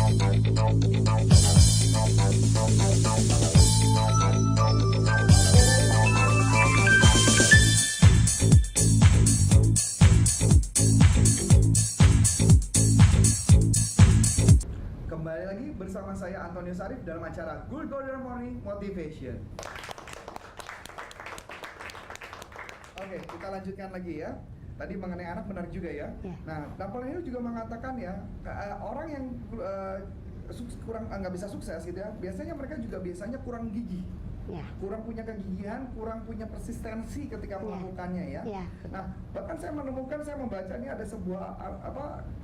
Kembali lagi bersama saya Antonius Arif dalam acara Good Morning Motivation. Oke, kita lanjutkan lagi ya. Tadi mengenai anak benar juga ya. Nah, Napoleon juga mengatakan ya, orang yang kurang nggak bisa sukses gitu ya, biasanya mereka juga biasanya kurang gigih. Kurang punya kegigihan, kurang punya persistensi ketika melakukannya ya. Nah, bahkan saya membaca ini ada sebuah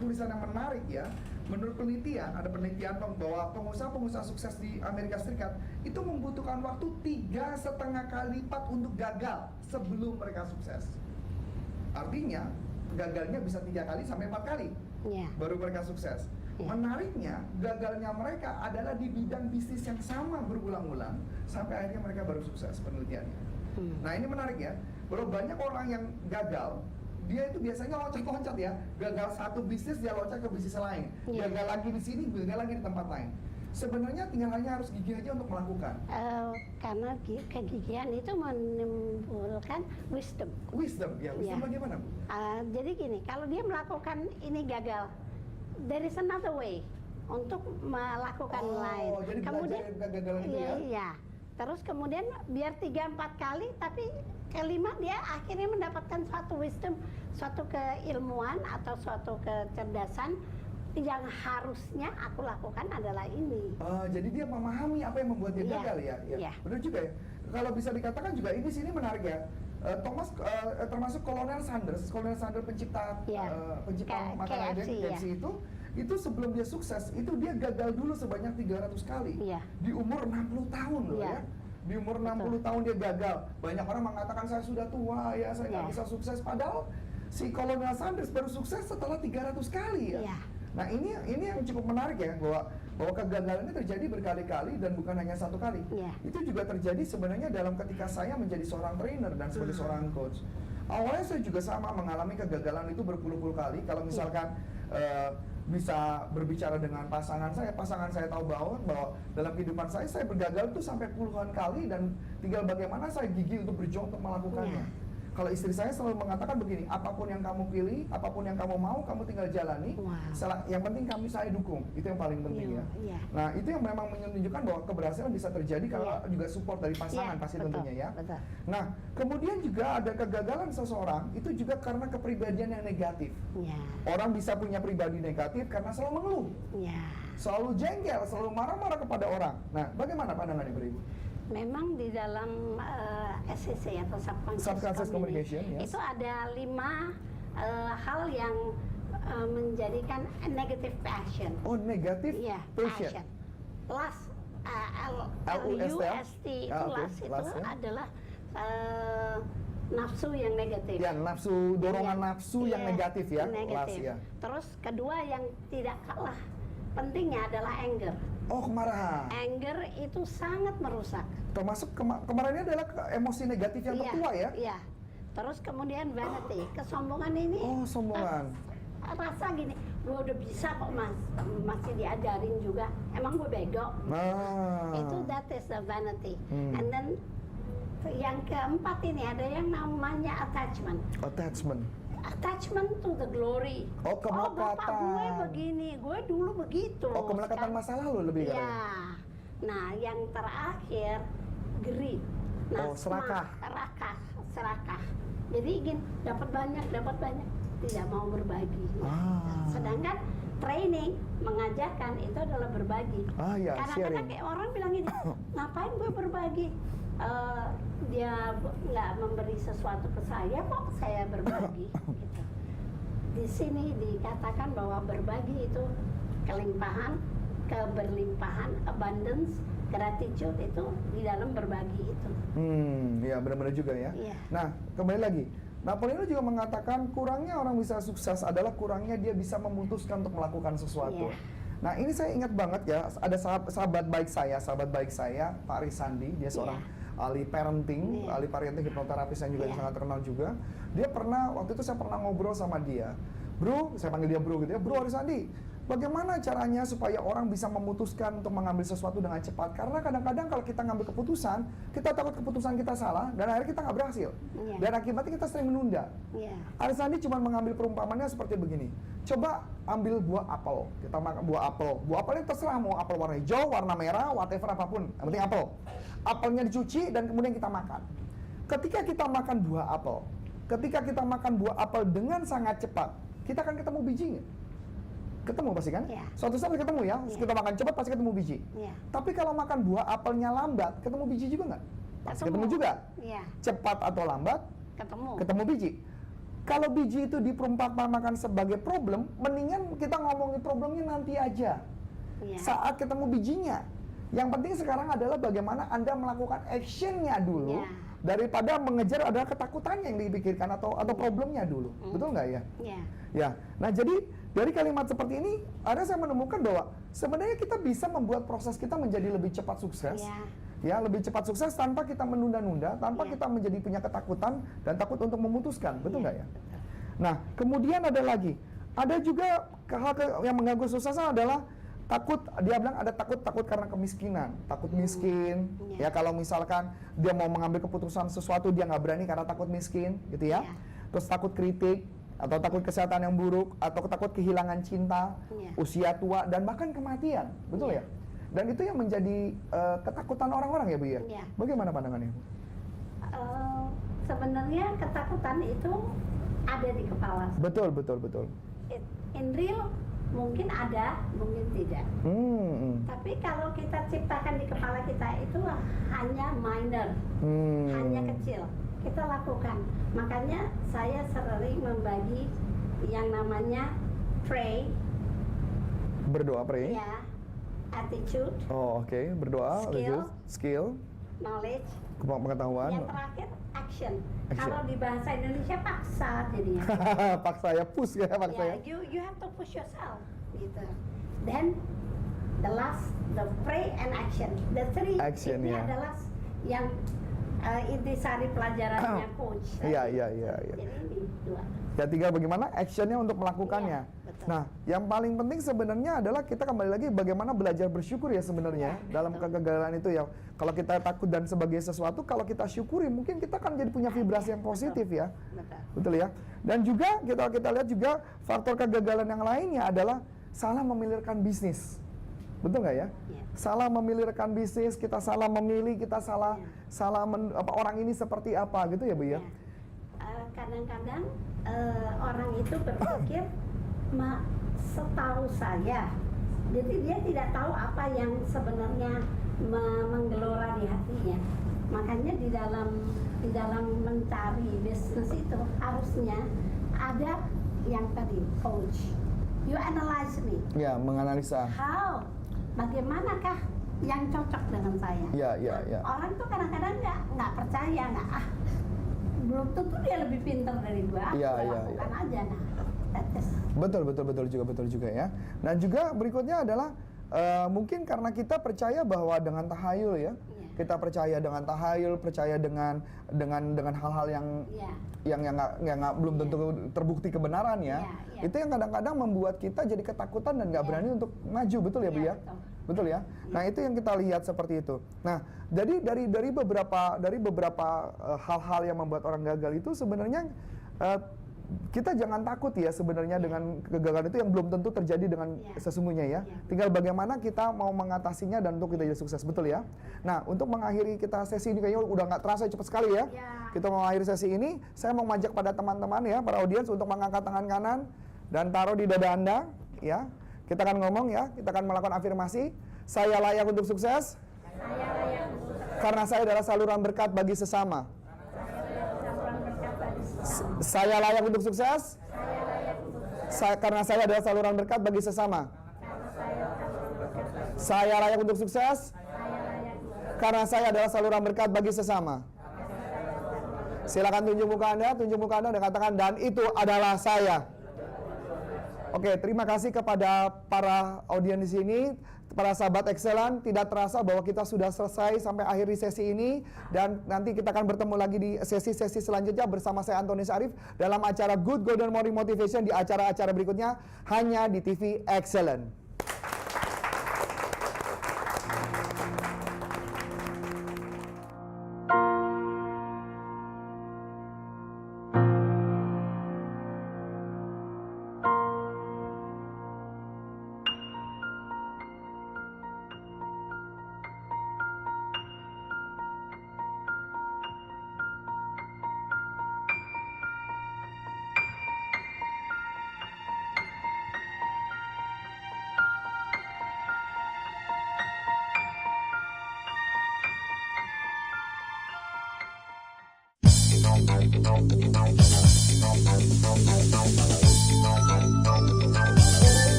tulisan yang menarik ya. Menurut penelitian, ada penelitian bahwa pengusaha-pengusaha sukses di Amerika Serikat itu membutuhkan waktu 3,5 kali lipat untuk gagal sebelum mereka sukses. Artinya, gagalnya bisa 3 kali sampai 4 kali baru mereka sukses. Menariknya, gagalnya mereka adalah di bidang bisnis yang sama berulang-ulang sampai akhirnya mereka baru sukses penelitiannya. Nah, ini menarik ya, bahwa banyak orang yang gagal, dia itu biasanya loncat-loncat ya, gagal satu bisnis dia loncat ke bisnis lain, gagal lagi di sini, gagal lagi di tempat lain. Sebenarnya tinggal hanya harus gigih aja untuk melakukan. Karena kegigihan itu menimbulkan wisdom. Wisdom bagaimana, Bu? Jadi gini, kalau dia melakukan ini gagal, there is another way untuk melakukan lain. Jadi kemudian kegagalan itu ya? Iya. Terus kemudian biar 3-4 kali, tapi kelima dia akhirnya mendapatkan suatu wisdom, suatu keilmuan atau suatu kecerdasan yang harusnya aku lakukan adalah ini. Jadi dia memahami apa yang membuat dia gagal ya? Benar juga ya. Kalau bisa dikatakan juga ini sini menarik ya. Termasuk Kolonel Sanders pencipta makanan KFC itu sebelum dia sukses itu dia gagal dulu sebanyak 300 kali di umur 60 tahun loh ya. Di umur 60 tahun dia gagal. Banyak orang mengatakan saya sudah tua ya, saya nggak bisa sukses, padahal si Kolonel Sanders baru sukses setelah 300 kali ya. Nah, ini yang cukup menarik ya, bahwa kegagalan ini terjadi berkali-kali dan bukan hanya satu kali. Itu juga terjadi sebenarnya dalam ketika saya menjadi seorang trainer dan sebagai seorang coach. Awalnya saya juga sama mengalami kegagalan itu berpuluh-puluh kali. Kalau misalkan bisa berbicara dengan pasangan saya tahu bahwa dalam kehidupan saya bergagal itu sampai puluhan kali dan tinggal bagaimana saya gigih untuk berjuang untuk melakukannya. Kalau istri saya selalu mengatakan begini, apapun yang kamu pilih, apapun yang kamu mau, kamu tinggal jalani. Yang penting saya dukung, itu yang paling penting ya. Nah, itu yang memang menunjukkan bahwa keberhasilan bisa terjadi kalau juga support dari pasangan pasti tentunya ya. Nah, kemudian juga ada kegagalan seseorang itu juga karena kepribadian yang negatif. Orang bisa punya pribadi negatif karena selalu mengeluh, selalu jengkel, selalu marah-marah kepada orang. Nah, bagaimana pandangannya Ibu? Memang di dalam SCC atau subconscious communication itu ada 5 hal yang menjadikan negative passion. Negative passion. Lust, L-U-S-T itu lust itu adalah nafsu yang negatif. Nafsu, dorongan nafsu yang negatif ya. Negatif. Terus kedua yang tidak kalah pentingnya adalah anger. Kemarahan. Anger itu sangat merusak. Termasuk kemarahannya adalah emosi negatif yang tertua ya? Terus kemudian vanity, kesombongan ini. Sombongan. Rasa gini, gue udah bisa kok masih diajarin juga. Emang gue bego? Itu that is the vanity. And then yang keempat ini ada yang namanya attachment. Attachment to the glory. Bapak gue begini, gue dulu begitu. Kemelekatan masa lalu lebih kan? Nah, yang terakhir greed. Nah, serakah. Jadi ingin dapat banyak, tidak mau berbagi. Sedangkan training mengajarkan itu adalah berbagi. Kadang-kadang kayak orang bilang gini, ngapain gue berbagi? Dia nggak memberi sesuatu ke saya, kok saya berbagi gitu. Di sini dikatakan bahwa berbagi itu keberlimpahan, abundance, gratitude itu di dalam berbagi itu. Ya benar-benar juga ya. Nah, kembali lagi, Napoleon juga mengatakan kurangnya orang bisa sukses adalah kurangnya dia bisa memutuskan untuk melakukan sesuatu. Nah, ini saya ingat banget ya, ada sahabat baik saya, Pak Risandi, dia seorang ahli parenting hipnoterapis yang juga sangat terkenal juga. Dia pernah, waktu itu saya pernah ngobrol sama dia. Bro, saya panggil dia bro gitu ya, Bro Risandi, bagaimana caranya supaya orang bisa memutuskan untuk mengambil sesuatu dengan cepat? Karena kadang-kadang kalau kita ngambil keputusan, kita takut keputusan kita salah, dan akhirnya kita nggak berhasil. Dan akibatnya kita sering menunda. Arisandi cuma mengambil perumpamannya seperti begini. Coba ambil buah apel. Kita makan buah apel. Buah apel ini terserah mau apel warna hijau, warna merah, whatever apapun. Yang penting apel. Apelnya dicuci dan kemudian kita makan. Ketika kita makan buah apel, dengan sangat cepat, kita akan ketemu bijinya. Ketemu pasti kan? Suatu saat ketemu ya. Kita makan cepat pasti ketemu biji. Tapi kalau makan buah apelnya lambat, ketemu biji juga nggak? Pasti ketemu juga. Cepat atau lambat, ketemu biji. Kalau biji itu diperumpamakan sebagai problem, mendingan kita ngomongin problemnya nanti aja. Saat ketemu bijinya. Yang penting sekarang adalah bagaimana Anda melakukan actionnya dulu. Daripada mengejar adalah ketakutannya yang dipikirkan atau problemnya dulu. Betul nggak ya? Ya. Nah, jadi dari kalimat seperti ini, saya menemukan bahwa sebenarnya kita bisa membuat proses kita menjadi lebih cepat sukses. Ya, lebih cepat sukses tanpa kita menunda-nunda, tanpa kita menjadi punya ketakutan dan takut untuk memutuskan. Betul nggak ya? Nah, kemudian ada lagi. Ada juga hal yang mengganggu suksesan adalah takut. Dia bilang ada takut karena kemiskinan, takut miskin. Ya, kalau misalkan dia mau mengambil keputusan sesuatu dia nggak berani karena takut miskin, gitu ya. Terus takut kritik, atau takut kesehatan yang buruk, atau takut kehilangan cinta, usia tua, dan bahkan kematian, betul ya? Dan itu yang menjadi ketakutan orang-orang ya Bu ya? Bagaimana pandangannya Bu? Sebenarnya ketakutan itu ada di kepala. Betul. In real mungkin ada, mungkin tidak. Tapi kalau kita ciptakan di kepala kita itu hanya minor, hanya kecil. Kita lakukan. Makanya saya sering membagi yang namanya pray. Berdoa, pray. Ya. Attitude. Oh, oke. Berdoa, skill, knowledge, pengetahuan. Yang terakhir action. Kalau di bahasa Indonesia paksa jadinya. Paksa ya, push ya paksa ya. You have to push yourself gitu. Then the pray and action. The three action, ini adalah yang intisari pelajarannya coach. Iya. Jadi ini dua. Ya, tinggal bagaimana actionnya untuk melakukannya. Nah, yang paling penting sebenarnya adalah kita kembali lagi bagaimana belajar bersyukur ya sebenarnya dalam kegagalan itu ya. Kalau kita takut dan sebagai sesuatu, kalau kita syukuri mungkin kita akan jadi punya vibrasi yang positif ya. Betul ya. Dan juga kita lihat juga faktor kegagalan yang lainnya adalah salah memilihkan bisnis. Betul nggak ya? Salah memilihkan bisnis, kita salah memilih, kita salah orang ini seperti apa gitu ya Bu ya? Kadang-kadang orang itu berpikir, setahu saya, jadi dia tidak tahu apa yang sebenarnya menggelora di hatinya. Makanya di dalam mencari bisnis itu harusnya ada yang tadi coach. You analyze me. Ya, menganalisa. How? Bagaimanakah yang cocok dengan saya? Ya. Orang tuh kadang-kadang nggak percaya, belum tentu dia lebih pintar dari gua. Lakukan aja. Betul juga ya. Dan juga berikutnya adalah mungkin karena kita percaya bahwa dengan tahayul ya. Kita percaya dengan tahayul, percaya dengan hal-hal yang belum tentu terbukti kebenaran ya. Itu yang kadang-kadang membuat kita jadi ketakutan dan nggak berani untuk maju, betul ya Bu ya? Betul ya. Nah, itu yang kita lihat seperti itu. Nah, jadi dari beberapa hal-hal yang membuat orang gagal itu sebenarnya kita jangan takut ya sebenarnya dengan kegagalan itu yang belum tentu terjadi dengan sesungguhnya ya. Tinggal bagaimana kita mau mengatasinya dan untuk kita jadi sukses, betul ya. Nah, untuk mengakhiri kita sesi ini kayaknya udah nggak terasa cepat sekali ya. Kita mau mengakhiri sesi ini, saya mau mengajak pada teman-teman ya, para audiens untuk mengangkat tangan kanan dan taruh di dada Anda ya. Kita akan ngomong ya, kita akan melakukan afirmasi. Saya layak untuk sukses. Karena saya adalah saluran berkat bagi sesama. Saya layak untuk sukses. Karena saya adalah saluran berkat bagi sesama. Saya layak untuk sukses. Karena saya adalah saluran berkat bagi sesama. Silakan tunjuk muka Anda dan katakan, dan itu adalah saya. Oke, terima kasih kepada para audiens di sini, para sahabat Excellent. Tidak terasa bahwa kita sudah selesai sampai akhir di sesi ini, dan nanti kita akan bertemu lagi di sesi-sesi selanjutnya bersama saya Antonius Arif dalam acara Good Golden Morning Motivation di acara-acara berikutnya hanya di TV Excellent.